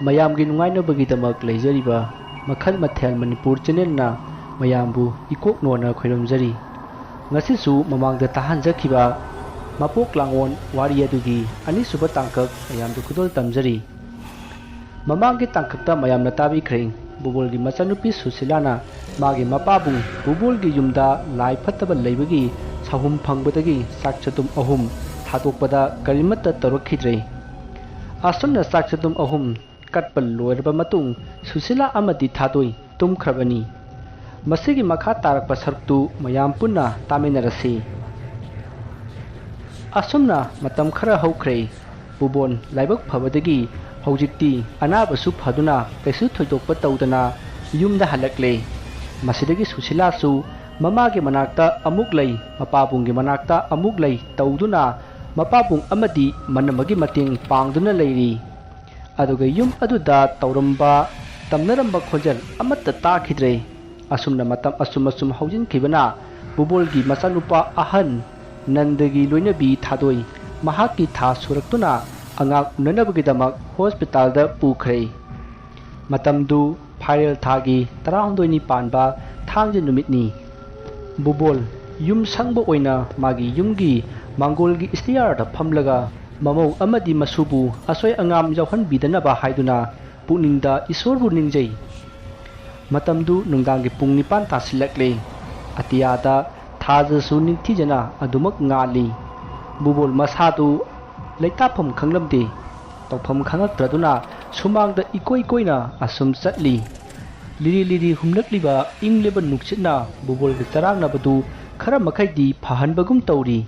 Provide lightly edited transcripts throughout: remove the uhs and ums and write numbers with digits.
ꯃꯌꯥꯝꯒꯤ ꯅꯨꯡꯉꯥꯏꯅꯕꯒꯤꯗꯃꯛ ꯂꯩꯖꯔꯤꯕ ꯃꯈꯜ ꯃꯊꯦꯜ ꯃꯅꯤꯄꯨꯔ ꯆꯦꯅꯦꯜꯅ ꯃꯌꯥꯝꯕꯨ ꯏꯀꯣꯛꯅꯣꯅ ꯈꯣꯏꯔꯝꯖꯔꯤ꯫ ꯉꯁꯤꯁꯨ ꯃꯃꯥꯡꯗ ꯇꯥꯍꯟꯖꯈꯤꯕ ꯃꯄꯣꯛ ꯂꯥꯡꯑꯣꯟ ꯋꯥꯔꯤ ꯑꯗꯨꯒꯤ ꯑꯅꯤꯁꯨꯕ ꯇꯥꯡꯀꯛ ꯃꯌꯥꯝꯗ ꯈꯨꯗꯣꯜ ꯇꯝꯖꯔꯤ꯫ ꯃꯃꯥꯡꯒꯤ ꯇꯥꯡꯀꯛꯇ ꯃꯌꯥꯝꯅ ꯇꯥꯕꯤꯈ꯭ꯔꯦ ꯕꯨꯕꯣꯜꯒꯤ ꯃꯆꯥꯅꯨꯄꯤ ꯁꯨꯁꯤꯂꯥꯅ ꯃꯥꯒꯤ ꯃꯄꯥꯕꯨꯡ ꯕꯨꯕꯣꯜꯒꯤ ꯌꯨꯝꯗ ꯂꯥꯏ ꯐꯠꯇꯕ ꯂꯩꯕꯒꯤ ꯁꯥꯍꯨꯝ ꯐꯪꯕꯗꯒꯤ ꯆꯥꯛ ꯆꯗꯨꯝ ꯑꯍꯨꯝ ꯊꯥꯗꯣꯛꯄꯗ ꯀꯔꯤꯃꯠꯇ ꯇꯧꯔꯛꯈꯤꯗ꯭ꯔꯦ꯫ ꯑꯁꯨꯝꯅ ꯆꯥꯛ ꯆꯗꯨꯝ ꯑꯍꯨꯝ ꯀꯠꯄ ꯂꯣꯏꯔꯕ ꯃꯇꯨꯡ ꯁꯨꯁꯤꯂꯥ ꯑꯃꯗꯤ ꯊꯥꯗꯣꯏ ꯇꯨꯝꯈ꯭ꯔꯕꯅꯤ꯫ ꯃꯁꯤꯒꯤ ꯃꯈꯥ ꯇꯥꯔꯛꯄ ꯁꯔꯨꯛꯇꯨ ꯃꯌꯥꯝ ꯄꯨꯟꯅ ꯇꯥꯃꯤꯟꯅꯔꯁꯤ꯫ ꯑꯁꯨꯝꯅ ꯃꯇꯝ ꯈꯔ ꯍꯧꯈ꯭ꯔꯦ꯫ ꯕꯨꯕꯣꯜ ꯂꯥꯏꯕꯛ ꯐꯕꯗꯒꯤ ꯍꯧꯖꯤꯛꯇꯤ ꯑꯅꯥꯕꯁꯨ ꯐꯗꯨꯅ ꯀꯩꯁꯨ ꯊꯣꯏꯗꯣꯛꯄ ꯇꯧꯗꯅ ꯌꯨꯝꯗ ꯍꯜꯂꯛꯂꯦ꯫ ꯃꯁꯤꯗꯒꯤ ꯁꯨꯁꯤꯂꯥꯁꯨ ꯃꯃꯥꯒꯤ ꯃꯅꯥꯛꯇ ꯑꯃꯨꯛ ꯂꯩ ꯃꯄꯥꯕꯨꯡꯒꯤ ꯃꯅꯥꯛꯇ ꯑꯃꯨꯛ ꯂꯩ ꯇꯧꯗꯨꯅ ꯃꯄꯥꯕꯨꯡ ꯑꯃꯗꯤ ꯃꯅꯝꯃꯒꯤ ꯃꯇꯦꯡ ꯄꯥꯡꯗꯨꯅ ꯂꯩꯔꯤ꯫ ꯑꯗꯨꯒ ꯌꯨꯝ ꯑꯗꯨꯗ ꯇꯧꯔꯝꯕ ꯇꯝꯅꯔꯝꯕ ꯈꯣꯟꯖꯦꯜ ꯑꯃꯠꯇ ꯇꯥꯈꯤꯗ꯭ꯔꯦ꯫ ꯑꯁꯨꯝꯅ ꯃꯇꯝ ꯑꯁꯨꯝ ꯍꯧꯖꯤꯟꯈꯤꯕꯅ ꯕꯨꯕꯣꯜꯒꯤ ꯃꯆꯥꯅꯨꯄꯥ ꯑꯍꯟ ꯅꯟꯗꯒꯤ ꯂꯣꯏꯅꯕꯤ ꯊꯥꯗꯣꯏ ꯃꯍꯥꯛꯀꯤ ꯊꯥ ꯁꯨꯔꯛꯇꯨꯅ ꯑꯉꯥꯡ ꯎꯅꯅꯕꯒꯤꯗꯃꯛ ꯍꯣꯁꯄꯤꯇꯥꯜꯗ ꯄꯨꯈ꯭ꯔꯦ꯫ ꯃꯇꯝꯗꯨ ꯐꯥꯏꯔꯦꯜ ꯊꯥꯒꯤ 19ꯅꯤ ꯄꯥꯟꯕ ꯊꯥꯡꯖ ꯅꯨꯃꯤꯠꯅꯤ꯫ ꯕꯨꯕꯣꯜ ꯌꯨꯝ ꯁꯪꯕ ꯑꯣꯏꯅ ꯃꯥꯒꯤ ꯌꯨꯝꯒꯤ ꯃꯥꯡꯒꯣꯜꯒꯤ ꯁ꯭ꯇꯤꯌꯥꯔꯗ ꯐꯝꯂꯒ ꯃꯃꯧ ꯑꯃꯗꯤ ꯃꯁꯨꯕꯨ ꯑꯁꯣꯏ ꯑꯉꯥꯝ ꯌꯥꯎꯍꯟꯕꯤꯗꯅꯕ ꯍꯥꯏꯗꯨꯅ ꯄꯨꯛꯅꯤꯡꯗ ꯏꯁꯣꯔꯕꯨ ꯅꯤꯡꯖꯩ꯫ ꯃꯇꯝꯗꯨ ꯅꯨꯡꯗꯥꯡꯒꯤ ꯄꯨꯡ 9 ꯇꯥꯁꯤꯜꯂꯛꯂꯦ꯫ ꯑꯇꯤꯌꯥꯗ ꯊꯥꯖꯁꯨ ꯅꯤꯡꯊꯤꯖꯅ ꯑꯗꯨꯃꯛ ꯉꯥꯜꯂꯤ꯫ ꯕꯨꯕꯣꯜ ꯃꯁꯥꯗꯨ ꯂꯩꯇꯥꯐꯝ ꯈꯪꯂꯝꯗꯦ꯫ ꯇꯧꯐꯝ ꯈꯪꯉꯛꯇ꯭ꯔꯗꯨꯅ ꯁꯨꯃꯥꯡꯗ ꯏꯀꯣꯏ ꯀꯣꯏꯅ ꯑꯁꯨꯝ ꯆꯠꯂꯤ꯫ ꯂꯤꯔꯤ ꯂꯤꯔꯤ ꯍꯨꯝꯂꯛꯂꯤꯕ ꯏꯪꯂꯤꯕ ꯅꯨꯡꯁꯤꯠꯅ ꯕꯨꯕꯣꯜꯒ ꯆꯔꯥꯡꯅꯕꯗꯨ ꯈꯔ ꯃꯈꯩꯗꯤ ꯐꯍꯟꯕꯒꯨꯝ ꯇꯧꯔꯤ꯫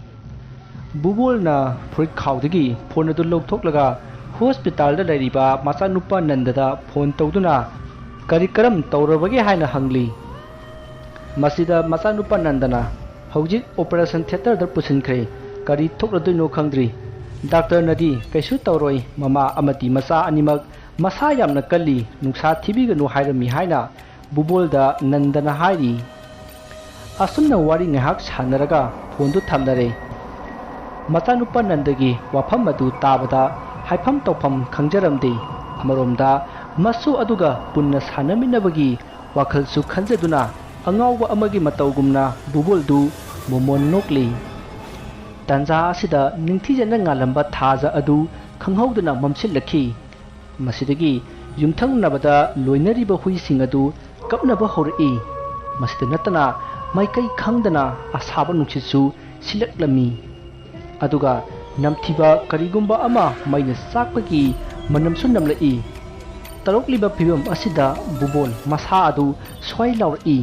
ꯕꯨꯕꯣꯜꯅ ꯐꯨꯔꯤꯠꯈꯥꯎꯗꯒꯤ ꯐꯣꯟ ꯑꯗꯨ ꯂꯧꯊꯣꯛꯂꯒ ꯍꯣꯁꯄꯤꯇꯥꯜꯗ ꯂꯩꯔꯤꯕ ꯃꯆꯥꯅꯨꯄꯥ ꯅꯟꯗꯗ ꯐꯣꯟ ꯇꯧꯗꯨꯅ ꯀꯔꯤ ꯀꯔꯝ ꯇꯧꯔꯕꯒꯦ ꯍꯥꯏꯅ ꯍꯪꯂꯤ꯫ ꯃꯁꯤꯗ ꯃꯆꯥꯅꯨꯄꯥ ꯅꯟꯗꯅ ꯍꯧꯖꯤꯛ ꯑꯣꯄꯔꯦꯁꯟ ꯊꯤꯌꯦꯇꯔꯗ ꯄꯨꯁꯤꯟꯈ꯭ꯔꯦ ꯀꯔꯤ ꯊꯣꯛꯂꯗꯣꯏꯅꯣ ꯈꯪꯗ꯭ꯔꯤ ꯗꯥꯛꯇꯔꯅꯗꯤ ꯀꯩꯁꯨ ꯇꯧꯔꯣꯏ ꯃꯃꯥ ꯑꯃꯗꯤ ꯃꯆꯥ ꯑꯅꯤꯃꯛ ꯃꯁꯥ ꯌꯥꯝꯅ ꯀꯜꯂꯤ ꯅꯨꯡꯁꯥ ꯊꯤꯕꯤꯒꯅꯨ ꯍꯥꯏꯔꯝꯃꯤ ꯍꯥꯏꯅ ꯕꯨꯕꯣꯜꯗ ꯅꯟꯗꯅ ꯍꯥꯏꯔꯤ꯫ ꯑꯁꯨꯝꯅ ꯋꯥꯔꯤ ꯉꯥꯏꯍꯥꯛ ꯁꯥꯟꯅꯔꯒ ꯐꯣꯟꯗꯨ ꯊꯝꯅꯔꯦ꯫ ꯃꯆꯥꯅꯨꯄꯥ ꯅꯟꯗꯒꯤ ꯋꯥꯐꯝ ꯑꯗꯨ ꯇꯥꯕꯗ ꯍꯥꯏꯐꯝ ꯇꯧꯐꯝ ꯈꯪꯖꯔꯝꯗꯦ꯫ ꯑꯃꯔꯣꯝꯗ ꯃꯁꯨ ꯑꯗꯨꯒ ꯄꯨꯟꯅ ꯁꯥꯟꯅꯃꯤꯟꯅꯕꯒꯤ ꯋꯥꯈꯜꯁꯨ ꯈꯟꯖꯗꯨꯅ ꯑꯉꯥꯎꯕ ꯑꯃꯒꯤ ꯃꯇꯧꯒꯨꯝꯅ ꯕꯨꯕꯣꯜꯗꯨ ꯃꯣꯃꯣꯟ ꯅꯣꯛꯂꯤ꯫ ꯇꯥꯟꯖꯥ ꯑꯁꯤꯗ ꯅꯤꯡꯊꯤꯖꯅ ꯉꯥꯜꯂꯝꯕ ꯊꯥꯖ ꯑꯗꯨ ꯈꯪꯍꯧꯗꯅ ꯃꯝꯁꯤꯜꯂꯛꯈꯤ꯫ ꯃꯁꯤꯗꯒꯤ ꯌꯨꯝꯊꯪꯅꯕꯗ ꯂꯣꯏꯅꯔꯤꯕ ꯍꯨꯏꯁꯤꯡ ꯑꯗꯨ ꯀꯞꯅꯕ ꯍꯧꯔꯛꯏ꯫ ꯃꯁꯤꯗ ꯅꯠꯇꯅ ꯃꯥꯏꯀꯩ ꯈꯪꯗꯅ ꯑꯁꯥꯕ ꯅꯨꯡꯁꯤꯠꯁꯨ ꯁꯤꯠꯂꯛꯂꯝꯃꯤ꯫ ꯑꯗꯨꯒ ꯅꯝꯊꯤꯕ ꯀꯔꯤꯒꯨꯝꯕ ꯑꯃ ꯃꯩꯅ ꯆꯥꯛꯄꯒꯤ ꯃꯅꯝꯁꯨ ꯅꯝꯂꯛꯏ꯫ ꯇꯧꯔꯛꯂꯤꯕ ꯐꯤꯚꯝ ꯑꯁꯤꯗ ꯕꯨꯕꯣꯜ ꯃꯁꯥ ꯑꯗꯨ ꯁ꯭ꯋꯥꯏ ꯂꯥꯎꯔꯛꯏ꯫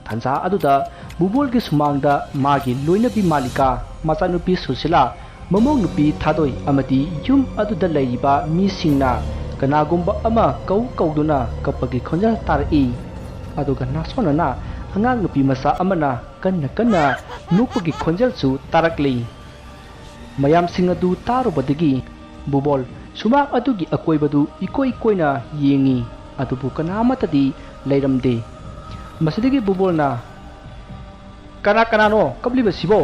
ꯇꯥꯟꯖꯥ ꯑꯗꯨꯗ ꯕꯨꯕꯣꯜꯒꯤ ꯁꯨꯃꯥꯡꯗ ꯃꯥꯒꯤ ꯂꯣꯏꯅꯕꯤ ꯃꯥꯂꯤꯀꯥ ꯃꯆꯥꯅꯨꯄꯤ ꯁꯨꯁꯤꯂꯥ ꯃꯃꯧ ꯅꯨꯄꯤ ꯊꯥꯗꯣꯏ ꯑꯃꯗꯤ ꯌꯨꯝ ꯑꯗꯨꯗ ꯂꯩꯔꯤꯕ ꯃꯤꯁꯤꯡꯅ ꯀꯅꯥꯒꯨꯝꯕ ꯑꯃ ꯀꯧꯗꯨꯅ ꯀꯞꯄꯒꯤ ꯈꯣꯟꯖꯦꯜ ꯇꯥꯔꯛꯏ꯫ ꯑꯗꯨꯒ ꯅꯥꯁꯣꯟꯅꯅ ꯑꯉꯥꯡ ꯅꯨꯄꯤ ꯃꯆꯥ ꯑꯃꯅ ꯀꯟꯅ ꯅꯣꯛꯄꯒꯤ ꯈꯣꯟꯖꯦꯜꯁꯨ ꯇꯥꯔꯛꯂꯤ꯫ ꯃꯌꯥꯝꯁꯤꯡ ꯑꯗꯨ ꯇꯥꯔꯨꯕꯗꯒꯤ ꯕꯨꯕꯣꯜ ꯁꯨꯃꯥꯡ ꯑꯗꯨꯒꯤ ꯑꯀꯣꯏꯕꯗꯨ ꯏꯀꯣꯏ ꯀꯣꯏꯅ ꯌꯦꯡꯉꯤ ꯑꯗꯨꯕꯨ ꯀꯅꯥꯃꯠꯇꯗꯤ ꯂꯩꯔꯝꯗꯦ꯫ ꯃꯁꯤꯗꯒꯤ ꯕꯨꯕꯣꯜꯅ ꯀꯅꯥꯅꯣ ꯀꯞꯂꯤꯕꯁꯤꯕꯣ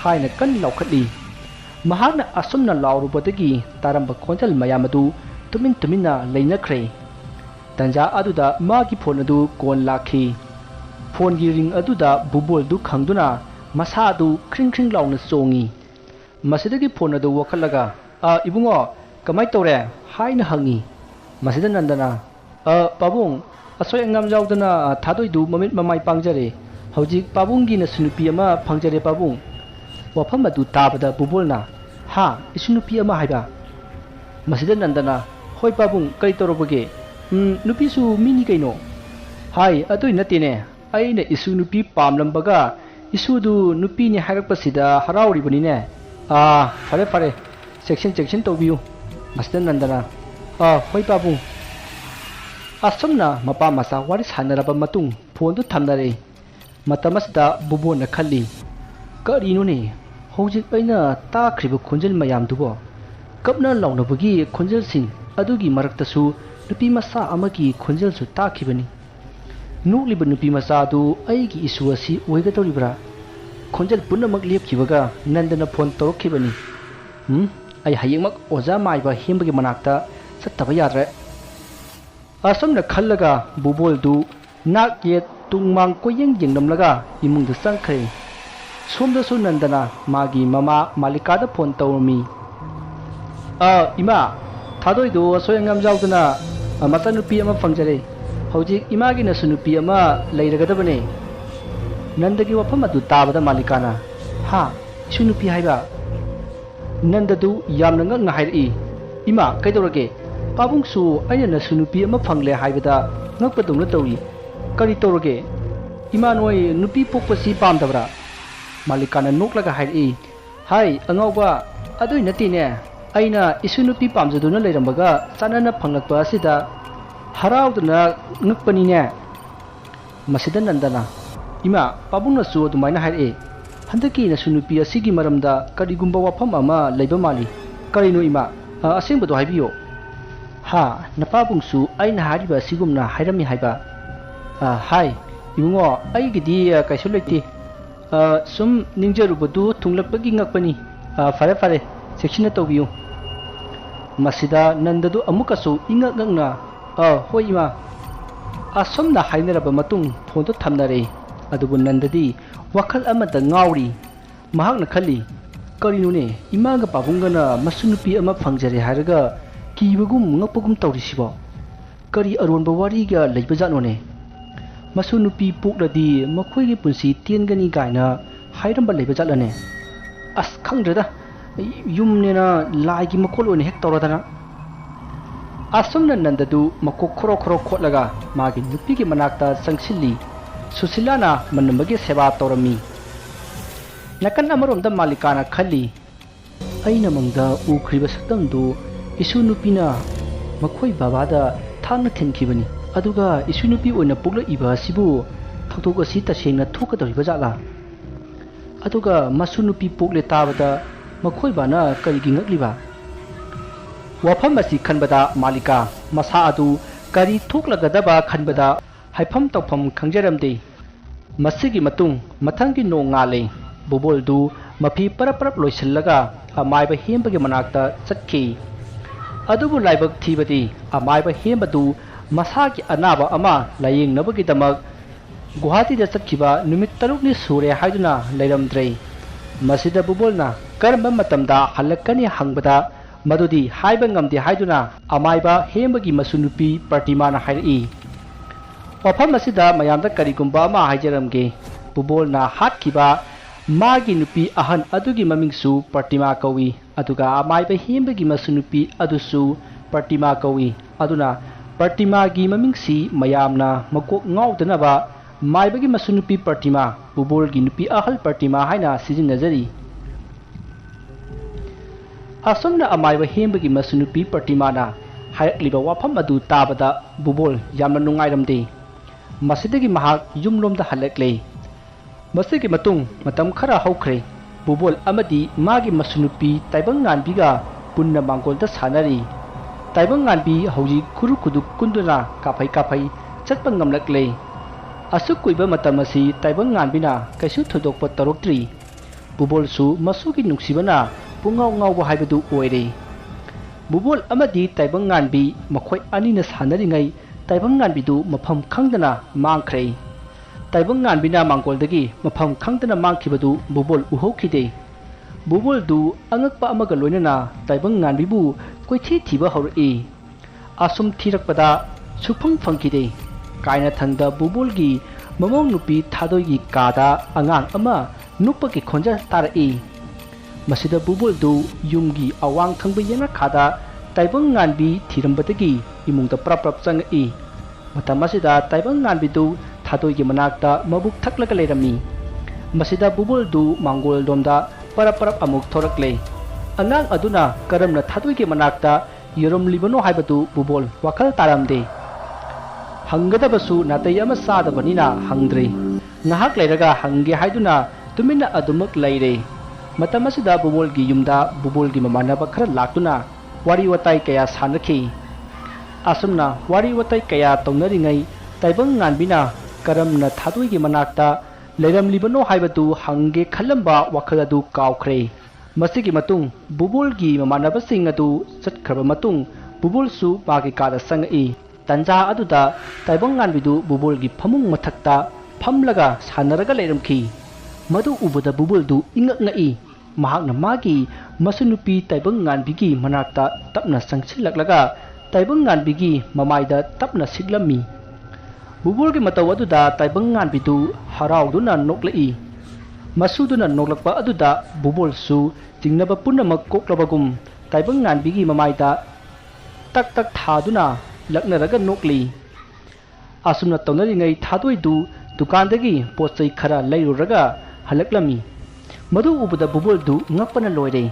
ꯍꯥꯏꯅ ꯀꯟꯅ ꯂꯥꯎꯈꯠꯂꯤ꯫ ꯃꯍꯥꯛꯅ ꯑꯁꯨꯝꯅ ꯂꯥꯎꯔꯨꯕꯗꯒꯤ ꯇꯥꯔꯝꯕ ꯈꯣꯟꯖꯦꯜ ꯃꯌꯥꯝ ꯑꯗꯨ ꯇꯨꯃꯤꯟꯅ ꯂꯩꯅꯈ꯭ꯔꯦ꯫ ꯇꯥꯟꯖꯥ ꯑꯗꯨꯗ ꯃꯥꯒꯤ ꯐꯣꯟ ꯑꯗꯨ ꯀꯣꯜ ꯂꯥꯛꯈꯤ꯫ ꯐꯣꯟꯒꯤ ꯔꯤꯡ ꯑꯗꯨꯗ ꯕꯨꯕꯣꯜꯗꯨ ꯈꯪꯗꯨꯅ ꯃꯁꯥ ꯑꯗꯨ ꯈ꯭ꯔꯤꯡ ꯂꯥꯎꯅ ꯆꯣꯡꯉꯤ꯫ ꯃꯁꯤꯗꯒꯤ ꯐꯣꯟ ꯑꯗꯨ ꯋꯥꯈꯠꯂꯒ ꯏꯕꯨꯡꯉꯣ ꯀꯃꯥꯏ ꯇꯧꯔꯦ ꯍꯥꯏꯅ ꯍꯪꯉꯤ꯫ ꯃꯁꯤꯗ ꯅꯟꯗꯅ ꯄꯥꯕꯨꯡ ꯑꯁꯣꯏ ꯑꯉꯥꯝ ꯌꯥꯎꯗꯅ ꯊꯥꯗꯣꯏꯗꯨ ꯃꯃꯤꯠ ꯃꯃꯥꯏ ꯄꯥꯡꯖꯔꯦ ꯍꯧꯖꯤꯛ ꯄꯥꯕꯨꯡꯒꯤ ꯅꯁꯨ ꯅꯨꯄꯤ ꯑꯃ ꯐꯪꯖꯔꯦ ꯄꯥꯕꯨꯡ꯫ ꯋꯥꯐꯝ ꯑꯗꯨ ꯇꯥꯕꯗ ꯕꯨꯕꯣꯜꯅ ꯏꯁꯨ ꯅꯨꯄꯤ ꯑꯃ ꯍꯥꯏꯕ? ꯃꯁꯤꯗ ꯅꯟꯗꯅ ꯍꯣꯏ ꯄꯥꯕꯨꯡ ꯀꯔꯤ ꯇꯧꯔꯕꯒꯦ ꯅꯨꯄꯤꯁꯨ ꯃꯤꯅꯤ ꯀꯩꯅꯣ? ꯑꯗꯨꯏ ꯅꯠꯇꯦꯅꯦ ꯑꯩꯅ ꯏꯁꯨ ꯅꯨꯄꯤ ꯄꯥꯝꯂꯝꯕꯒ ꯏꯁꯨꯗꯨ ꯅꯨꯄꯤꯅꯤ ꯍꯥꯏꯔꯛꯄꯁꯤꯗ ꯍꯔꯥꯎꯔꯤꯕꯅꯤꯅꯦ꯫ ꯐꯔꯦ ꯆꯦꯛꯁꯤꯟ ꯇꯧꯕꯤꯌꯨ꯫ ꯃꯁꯤꯗ ꯅꯟꯗꯅ ꯍꯣꯏ ꯄꯥꯕꯨꯡ꯫ ꯑꯁꯨꯝꯅ ꯃꯄꯥ ꯃꯆꯥ ꯋꯥꯔꯤ ꯁꯥꯟꯅꯔꯕ ꯃꯇꯨꯡ ꯐꯣꯟꯗꯨ ꯊꯝꯅꯔꯦ꯫ ꯃꯇꯝ ꯑꯁꯤꯗ ꯕꯨꯕꯣꯜꯅ ꯈꯜꯂꯤ ꯀꯔꯤꯅꯣꯅꯦ ꯍꯧꯖꯤꯛ ꯑꯩꯅ ꯇꯥꯈ꯭ꯔꯤꯕ ꯈꯣꯟꯖꯦꯜ ꯃꯌꯥꯝꯗꯨꯕꯣ ꯀꯞꯅ ꯂꯥꯎꯅꯕꯒꯤ ꯈꯣꯟꯖꯦꯜꯁꯤꯡ ꯑꯗꯨꯒꯤ ꯃꯔꯛꯇꯁꯨ ꯅꯨꯄꯤ ꯃꯆꯥ ꯑꯃꯒꯤ ꯈꯣꯟꯖꯦꯜꯁꯨ ꯇꯥꯈꯤꯕꯅꯤ꯫ ꯅꯣꯛꯂꯤꯕ ꯅꯨꯄꯤ ꯃꯆꯥ ꯑꯗꯨ ꯑꯩꯒꯤ ꯏꯁꯨ ꯑꯁꯤ ꯑꯣꯏꯒꯗꯧꯔꯤꯕ꯭ꯔꯥ? ꯈꯣꯟꯖꯦꯜ ꯄꯨꯝꯅꯃꯛ ꯂꯦꯞꯈꯤꯕꯒ ꯅꯟꯗꯅ ꯐꯣꯟ ꯇꯧꯔꯛꯈꯤꯕꯅꯤ꯫ ꯑꯩ ꯍꯌꯦꯡꯃꯛ ꯑꯣꯖꯥ ꯃꯥꯏꯕ ꯍꯦꯝꯕꯒꯤ ꯃꯅꯥꯛꯇ ꯆꯠꯇꯕ ꯌꯥꯗ꯭ꯔꯦ꯫ असमना खल्लगा बुबोलदु नाक ये तुंगमांग कोयेंग येंगनमलगा इमुंग चंखरे सोमदसु नंदना मागी ममा मालिकादा फोन तौरमी इमा थादोइदो सोयंगम जाउदना मचानुपी अमा फंगजरे हौजिक इमागी नसुनुपी अमा लैरगदबने नंदगी वफम अदु ताबदा मालिकाना हा इसुनुपी हाइबा नंददु यामना ngakna hairi ima kaidorage pabungsu aina nasunupi ama phangle haibada ngakpadungna tawri kari torage ima noi nupi pokpasi pamdabra malikana noklaga hairi hai angawba adui natine aina isunupi pamjaduna leirambaga chanana phanglakpa asida harauduna ngakpani ne masida nandana ima pabungna su adumaina hairi handaki nasunupi asigi maramda karigumba wafam ama leiba mali karino ima asengbado haibiyo ha napabungsu aina hariba sigumna hairami haiba hai ibungo aigidi kaisu leiti sum ningjarubadu thunglakpagi ngakpani fare fare section tawbiyu masida nandadu amukasu ingak ngakna hoi ima asomna hainaraba matung phonto thamnare adubu nandadi wakhal amada ngawri mahakna khali karinune imaga pabungana masunupi ama phangjare haraga kibagum ngapagum tawrisibo kari aronba wariga leibajatnone masunupi pukladi makhoigi punsi tiengani gaina hairamba leibajatlane as khangdrada yumnena laigi makolone hek tawradana asomna nandadu makok khoro khoro khotlaga magi nupigi manakta sangsilli susilana manambagi seba tawrami nakan amaromda malikana khali aina mangda ukriba saktamdu isu nupina makhoi babada thangna thenkhibani aduga isu nupi oina pukla iba sibu thoktok asi tasengna thokadoriba jala aduga masu nupi pukle tabada makhoi bana karigi ngakliba wafam asi khanbada malika masa adu kari thoklagadaba khanbada haifam tawfam khangjaramde masigi matung mathangi no ngale bubol mafi parap loisallaga amaiba hembagi manakta chakki adubu laibak thibadi amaiba hembadu masagi anaba ama layingnabagi damak guwahati da chakkiba numit tarukni sure haiduna leiramdre masida bubolna karamba matamda halakani hangbada madudi haiba ngamdi haiduna amaiba hembagi masunupi pratimana hairi wafam asida mayamda karigumba ama haijaramge bubolna hatkiba magi nupi ahan adugi mamingsu pratima kawi aduga amaiba hembagi masunupi adusu pratima kawi aduna pratima gi mamingsi mayamna makok ngawdanaba maibagi masunupi pratima bubol gi nupi ahal pratima haina sijinajari asomna amaiba hembagi masunupi pratima na hayakliba wafam adu tabada bubol yamna nungairamde masidagi mahak yumlomda halaklei masigi matung matam khara haukhre bubol amadi magi masunupi taibang nganbiga punna mangolda sanari taibang nganbi hauji khuru kuduk kunduna kaphai kaphai chatpa ngamlaklei asuk kuiba matam asi taibang nganbina kaisu thodokpa taroktri bubol su masugi nuksibana pungaw ngawba haibadu oire bubol amadi taibang nganbi makhoi anina sanaringai taibang nganbidu mafam khangdana mangkhre taibang nganbina mangoldagi mafam khangdana mangkhibadu bubol uhokhide bubol du angakpa amaga loinana taibang nganbibu koithi thiba haurai asum thirakpada sufang phangkide kaina thangda bubol gi mamong nupi thadoi gi kada angang ama nupagi khonja tarai masida bubol du yumgi awang thangba yana khada taibang nganbi thirambadagi imungda prap changai matamasida taibang nganbi du thadoi gi manakta mabuk thaklaga leirami masida bubol du mangol domda parap amuk thorakle angang aduna karamna thadoi gi manakta yorom libano haibadu bubol wakal taramde hangadabasu natai ama sadabanina hangdre ngahak leiraga hange haiduna tumina adumak leire matamasida bubol gi yumda bubol gi mamanaba khara laktuna wari watai kaya sanakhi asumna wari watai kaya tongnaringai taibang nganbina karamna thadoi gi manakta leiram libano haibadu hange khalamba wakhal adu kawkhre masigi matung bubol gi mamanaba sing adu chatkhaba matung bubol su magi kada sangai ꯇꯟꯖꯥ ꯑꯗꯨꯗ ꯇꯥꯏꯕꯪ ꯉꯥꯟꯕꯤꯗꯨ ꯕꯨꯕꯣꯜꯒꯤ ꯐꯃꯨꯡ ꯃꯊꯛꯇ ꯐꯝꯂꯒ ꯁꯥꯟꯅꯔꯒ ꯂꯩꯔꯝꯈꯤ꯫ ꯃꯗꯨ ꯎꯕꯗ ꯕꯨꯕꯣꯜꯗꯨ ꯏꯉꯛ ꯉꯛꯏ꯫ ꯃꯍꯥꯛꯅ ꯃꯥꯒꯤ ꯃꯁꯨꯅꯨꯄꯤ ꯇꯥꯏꯕꯪ ꯉꯥꯟꯕꯤꯒꯤ ꯃꯅꯥꯛꯇ ꯇꯞꯅ ꯆꯪꯁꯤꯜꯂꯛꯂꯒ ꯇꯥꯏꯕꯪ ꯉꯥꯟꯕꯤꯒꯤ ꯃꯃꯥꯏꯗ ꯇꯞꯅ ꯁꯤꯛꯂꯝꯃꯤ꯫ ꯕꯨꯕꯣꯜꯒꯤ ꯃꯇꯧ ꯑꯗꯨꯗ ꯇꯥꯏꯕꯪ ꯉꯥꯟꯕꯤꯗꯨ ꯍꯔꯥꯎꯗꯨꯅ ꯅꯣꯛꯂꯛꯏ꯫ ꯃꯁꯨꯗꯨꯅ ꯅꯣꯛꯂꯛꯄ ꯑꯗꯨꯗ ꯕꯨꯕꯣꯜꯁꯨ ꯆꯤꯡꯅꯕ ꯄꯨꯝꯅꯃꯛ ꯀꯣꯛꯂꯕꯒꯨꯝ ꯇꯥꯏꯕꯪ ꯉꯥꯟꯕꯤꯒꯤ ꯃꯃꯥꯏꯗ ꯇꯛ ꯇꯛ ꯊꯥꯗꯨꯅ ꯂꯛꯅꯔꯒ ꯅꯣꯛꯂꯤ꯫ ꯑꯁꯨꯝꯅ ꯇꯧꯅꯔꯤꯉꯩ ꯊꯥꯗꯣꯏꯗꯨ ꯗꯨꯀꯥꯟꯗꯒꯤ ꯄꯣꯠꯆꯩ ꯈꯔ ꯂꯩꯔꯨꯔꯒ ꯍꯜꯂꯛꯂꯝꯃꯤ꯫ ꯃꯗꯨ ꯎꯕꯗ ꯕꯨꯕꯣꯜꯗꯨ ꯉꯛꯄꯅ ꯂꯣꯏꯔꯦ꯫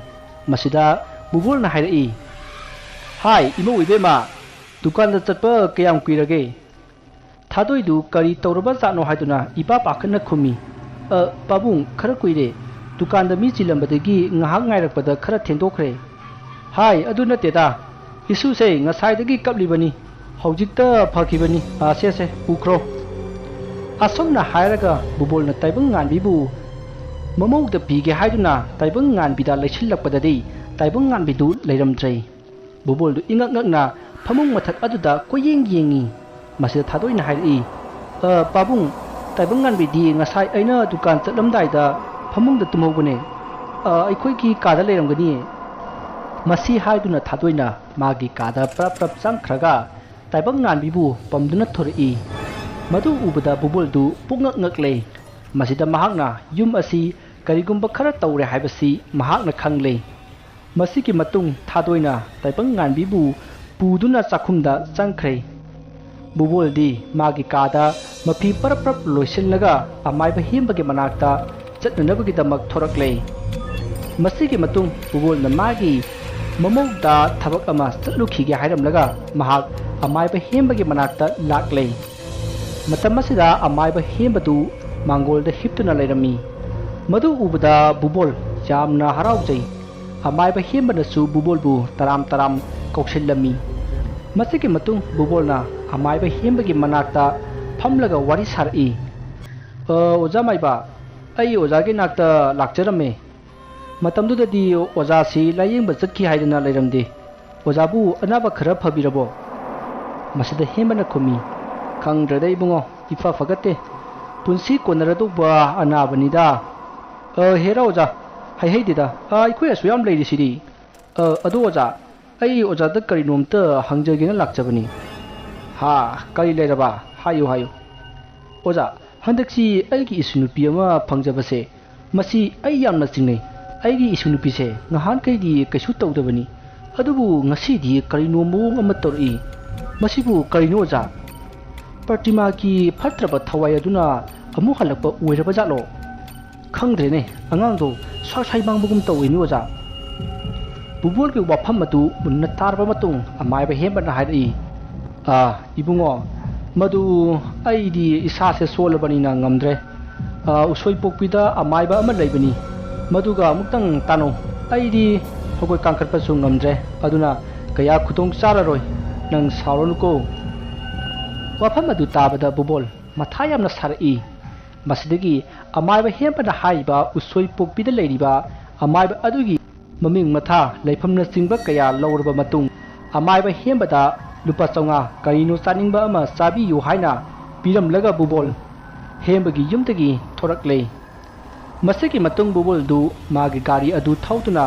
ꯃꯁꯤꯗ ꯕꯨꯕꯣꯜꯅ ꯍꯥꯏꯔꯛꯏ, "ꯍꯥꯏ ꯏꯃꯧ ꯏꯕꯦꯝꯃ, ꯗꯨꯀꯥꯟꯗ ꯆꯠꯄ ꯀꯌꯥꯝ ꯀꯨꯏꯔꯒꯦ?" ꯊꯥꯗꯣꯏꯗꯨ ꯀꯔꯤ ꯇꯧꯔꯕ ꯖꯥꯠꯅꯣ ꯍꯥꯏꯗꯨꯅ ꯏꯄꯥ ꯄꯥꯈꯠꯅ ꯈꯨꯝꯃꯤ, "ꯄꯥꯕꯨꯡ, ꯈꯔ ꯀꯨꯏꯔꯦ꯫ ꯗꯨꯀꯥꯟꯗ ꯃꯤ ꯆꯤꯜꯂꯝꯕꯗꯒꯤ ꯉꯥꯏꯍꯥꯛ ꯉꯥꯏꯔꯛꯄꯗ ꯈꯔ ꯊꯦꯡꯗꯣꯛꯈ꯭ꯔꯦ." "ꯍꯥꯏ, ꯑꯗꯨ ꯅꯠꯇꯦꯗ, ꯏꯁꯨꯁꯦ ꯉꯁꯥꯏꯗꯒꯤ ꯀꯞꯂꯤꯕꯅꯤ, ꯍꯧꯖꯤꯛꯇ ꯐꯈꯤꯕꯅꯤ, ꯁꯦ ꯄꯨꯈ꯭ꯔꯣ." ꯑꯁꯨꯝꯅ ꯍꯥꯏꯔꯒ ꯕꯨꯕꯣꯜꯅ ꯇꯥꯏꯕꯪ ꯉꯥꯟꯕꯤꯕꯨ ꯃꯃꯧꯗ ꯄꯤꯒꯦ ꯍꯥꯏꯗꯨꯅ ꯇꯥꯏꯕꯪ ꯉꯥꯟꯕꯤꯗ ꯂꯩꯁꯤꯜꯂꯛꯄꯗꯗꯤ ꯇꯥꯏꯕꯪ ꯉꯥꯟꯕꯤꯗꯨ ꯂꯩꯔꯝꯗ꯭ꯔꯦ꯫ ꯕꯨꯕꯣꯜꯗꯨ ꯏꯉꯛ ꯉꯛꯅ ꯐꯃꯨꯡ ꯃꯊꯛ ꯑꯗꯨꯗ ꯀꯣꯏꯌꯦꯡ ꯌꯦꯡꯉꯤ꯫ ꯃꯁꯤꯗ ꯊꯥꯗꯣꯏꯅ ꯍꯥꯏꯔꯛꯏ, "ꯄꯥꯕꯨꯡ, ꯇꯥꯏꯕꯪ ꯉꯥꯟꯕꯤꯗꯤ ꯉꯁꯥꯏ ꯑꯩꯅ ꯗꯨꯀꯥꯟ ꯆꯠꯂꯝꯗꯥꯏꯗ ꯐꯃꯨꯡꯗ ꯇꯨꯝꯍꯧꯕꯅꯦ, ꯑꯩꯈꯣꯏꯒꯤ ꯀꯥꯗ ꯂꯩꯔꯝꯒꯅꯤꯌꯦ." ꯃꯁꯤ ꯍꯥꯏꯗꯨꯅ ꯊꯥꯗꯣꯏꯅ ꯃꯥꯒꯤ ꯀꯥꯗ ꯄ꯭ꯔꯞ ꯄ꯭ꯔꯞ ꯆꯪꯈ꯭ꯔꯒ ꯇꯥꯏꯕꯪ ꯉꯥꯟꯕꯤꯕꯨ ꯄꯝꯗꯨꯅ ꯊꯣꯔꯛꯏ꯫ ꯃꯗꯨ ꯎꯕꯗ ꯕꯨꯕꯣꯜꯗꯨ ꯄꯨꯡꯉꯛ ꯉꯛꯂꯦ꯫ ꯃꯁꯤꯗ ꯃꯍꯥꯛꯅ ꯌꯨꯝ ꯑꯁꯤ ꯀꯔꯤꯒꯨꯝꯕ ꯈꯔ ꯇꯧꯔꯦ ꯍꯥꯏꯕꯁꯤ ꯃꯍꯥꯛꯅ ꯈꯪꯂꯦ꯫ ꯃꯁꯤꯒꯤ ꯃꯇꯨꯡ ꯊꯥꯗꯣꯏꯅ ꯇꯥꯏꯕꯪ ꯉꯥꯟꯕꯤꯕꯨ ꯄꯨꯗꯨꯅ ꯆꯥꯛꯈꯨꯝꯗ ꯆꯪꯈ꯭ꯔꯦ꯫ ꯕꯨꯕꯣꯜꯗꯤ ꯃꯥꯒꯤ ꯀꯥꯗ ꯃꯐꯤ ꯄꯔꯞ ꯄꯔꯞ ꯂꯣꯏꯁꯤꯜꯂꯒ ꯑꯃꯥꯏꯕ ꯍꯦꯝꯕꯒꯤ ꯃꯅꯥꯛꯇ ꯆꯠꯅꯅꯕꯒꯤꯗꯃꯛ ꯊꯣꯔꯛꯂꯦ꯫ ꯃꯁꯤꯒꯤ ꯃꯇꯨꯡ ꯕꯨꯕꯣꯜꯅ ꯃꯥꯒꯤ ꯃꯃꯧꯗ ꯊꯕꯛ ꯑꯃ ꯆꯠꯂꯨꯈꯤꯒꯦ ꯍꯥꯏꯔꯝꯂꯒ ꯃꯍꯥꯛ ꯑꯃꯥꯏꯕ ꯍꯦꯝꯕꯒꯤ ꯃꯅꯥꯛꯇ ꯂꯥꯛꯂꯦ꯫ ꯃꯇꯝ ꯑꯁꯤꯗ ꯑꯃꯥꯏꯕ ꯍꯦꯝꯕꯗꯨ ꯃꯥꯡꯒꯣꯜꯗ ꯍꯤꯞꯇꯨꯅ ꯂꯩꯔꯝꯃꯤ꯫ ꯃꯗꯨ ꯎꯕꯗ ꯕꯨꯕꯣꯜ ꯌꯥꯝꯅ ꯍꯔꯥꯎꯖꯩ꯫ ꯑꯃꯥꯏꯕ ꯍꯦꯝꯕꯅꯁꯨ ꯕꯨꯕꯣꯜꯕꯨ ꯇꯔꯥꯝ ꯇꯔꯥꯝ ꯀꯧꯁꯤꯜꯂꯝꯃꯤ꯫ ꯃꯁꯤꯒꯤ ꯃꯇꯨꯡ ꯕꯨꯕꯣꯜꯅ ꯑꯃꯥꯏꯕ ꯍꯦꯝꯕꯒꯤ ꯃꯅꯥꯛꯇ ꯐꯝꯂꯒ ꯋꯥꯔꯤ ꯁꯥꯔꯛꯏ, "ꯑꯣꯖꯥ ꯃꯥꯏꯕ, ꯑꯩ ꯑꯣꯖꯥꯒꯤ ꯅꯥꯛꯇ ꯂꯥꯛꯆꯔꯝꯃꯦ꯫ ꯃꯇꯝꯗꯨꯗꯗꯤ ꯑꯣꯖꯥꯁꯤ ꯂꯥꯏꯌꯦꯡꯕ ꯆꯠꯈꯤ ꯍꯥꯏꯗꯅ ꯂꯩꯔꯝꯗꯦ꯫ ꯑꯣꯖꯥꯕꯨ ꯑꯅꯥꯕ ꯈꯔ ꯐꯕꯤꯔꯕꯣ?" ꯃꯁꯤꯗ ꯍꯦꯝꯕꯅ ꯈꯨꯝꯃꯤ, "ꯈꯪꯗ꯭ꯔꯦꯗ ꯏꯕꯨꯡꯉꯣ, ꯏꯐ ꯐꯒꯠꯇꯦ꯫ ꯄꯨꯟꯁꯤ ꯀꯣꯟꯅꯔꯗꯧꯕ ꯑꯅꯥꯕꯅꯤꯗ." "ꯍꯦꯔꯥ ꯑꯣꯖꯥ, ꯍꯩꯍꯩꯗꯦꯗ, ꯑꯩꯈꯣꯏ ꯑꯁꯨꯌꯥꯝ ꯂꯩꯔꯤꯁꯤꯗꯤ." "ꯑꯗꯣ ꯑꯣꯖꯥ, ꯑꯩ ꯑꯣꯖꯥꯗ ꯀꯔꯤꯅꯣꯝꯇ ꯍꯪꯖꯒꯦꯅ ꯂꯥꯛꯆꯕꯅꯤ." "ꯀꯔꯤ ꯂꯩꯔꯕ? ꯍꯥꯏꯌꯨ ꯍꯥꯏꯌꯨ." "ꯑꯣꯖꯥ, ꯍꯟꯗꯛꯁꯤ ꯑꯩꯒꯤ ꯏꯁꯨꯅꯨꯄꯤ ꯑꯃ ꯐꯪꯖꯕꯁꯦ, ꯃꯁꯤ ꯑꯩ ꯌꯥꯝꯅ ꯆꯤꯡꯅꯩ꯫ ꯑꯩꯒꯤ ꯏꯁꯨꯅꯨꯄꯤꯁꯦ ꯅꯍꯥꯟꯈꯩꯗꯤ ꯀꯩꯁꯨ ꯇꯧꯗꯕꯅꯤ, ꯑꯗꯨꯕꯨ ꯉꯁꯤꯗꯤ ꯀꯔꯤꯅꯣ ꯃꯑꯣꯡ ꯑꯃ ꯇꯧꯔꯛꯏ꯫ ꯃꯁꯤꯕꯨ ꯀꯔꯤꯅꯣ ꯑꯣꯖꯥ? ꯄ꯭ꯔꯇꯤꯃꯥꯒꯤ ꯐꯠꯇ꯭ꯔꯕ ꯊꯋꯥꯏ ꯑꯗꯨꯅ ꯑꯃꯨꯛ ꯍꯜꯂꯛꯄ ꯑꯣꯏꯔꯕ ꯖꯥꯠꯂꯣ? ꯈꯪꯗ꯭ꯔꯦꯅꯦ, ꯑꯉꯥꯡꯗꯣ ꯁ꯭ꯋꯥꯏ ꯃꯥꯡꯕꯒꯨꯝ ꯇꯧꯏꯅꯤ ꯑꯣꯖꯥ." ꯕꯨꯕꯣꯜꯒꯤ ꯋꯥꯐꯝ ꯑꯗꯨ ꯃꯨꯟꯅ ꯇꯥꯔꯕ ꯃꯇꯨꯡ ꯑꯃꯥꯏꯕ ꯍꯦꯝꯕꯅ ꯍꯥꯏꯔꯛꯏ, "ꯏꯕꯨꯡꯉꯣ, ꯃꯗꯨ ꯑꯩꯗꯤ ꯏꯁꯥꯁꯦ ꯁꯣꯜꯂꯕꯅꯤꯅ ꯉꯝꯗ꯭ꯔꯦ꯫ ꯎꯁꯣꯏꯄꯣꯛꯄꯤꯗ ꯑꯃꯥꯏꯕ ꯑꯃ ꯂꯩꯕꯅꯤ, ꯃꯗꯨꯒ ꯑꯃꯨꯛꯇꯪ ꯇꯥꯟꯅꯧ꯫ ꯑꯩꯗꯤ ꯍꯧꯒꯠ ꯀꯥꯡꯈꯠꯄꯁꯨ ꯉꯝꯗ꯭ꯔꯦ, ꯑꯗꯨꯅ ꯀꯌꯥ ꯈꯨꯗꯣꯡ ꯆꯥꯔꯔꯣꯏ, ꯅꯪ ꯁꯥꯎꯔꯅꯨꯀꯣ." ꯋꯥꯐꯝ ꯑꯗꯨ ꯇꯥꯕꯗ ꯕꯨꯕꯣꯜ ꯃꯊꯥ ꯌꯥꯝꯅ ꯁꯥꯔꯛꯏ꯫ ꯃꯁꯤꯗꯒꯤ ꯑꯃꯥꯏꯕ ꯍꯦꯝꯕꯅ ꯍꯥꯏꯔꯤꯕ ꯎꯁꯣꯏꯄꯣꯛꯄꯤꯗ ꯂꯩꯔꯤꯕ ꯑꯃꯥꯏꯕ ꯑꯗꯨꯒꯤ ꯃꯃꯤꯡ ꯃꯊꯥ ꯂꯩꯐꯝꯅꯆꯤꯡꯕ ꯀꯌꯥ ꯂꯧꯔꯕ ꯃꯇꯨꯡ ꯑꯃꯥꯏꯕ ꯍꯦꯝꯕꯗ ꯂꯨꯄꯥ 500 ꯀꯔꯤꯅꯣ ꯆꯥꯅꯤꯡꯕ ꯑꯃ ꯆꯥꯕꯤꯌꯨ ꯍꯥꯏꯅ ꯄꯤꯔꯝꯂꯒ ꯕꯨꯕꯣꯜ ꯍꯦꯝꯕꯒꯤ ꯌꯨꯝꯗꯒꯤ ꯊꯣꯔꯛꯂꯦ꯫ ꯃꯁꯤꯒꯤ ꯃꯇꯨꯡ ꯕꯨꯕꯣꯜꯗꯨ ꯃꯥꯒꯤ ꯒꯥꯔꯤ ꯑꯗꯨ ꯊꯧꯗꯨꯅ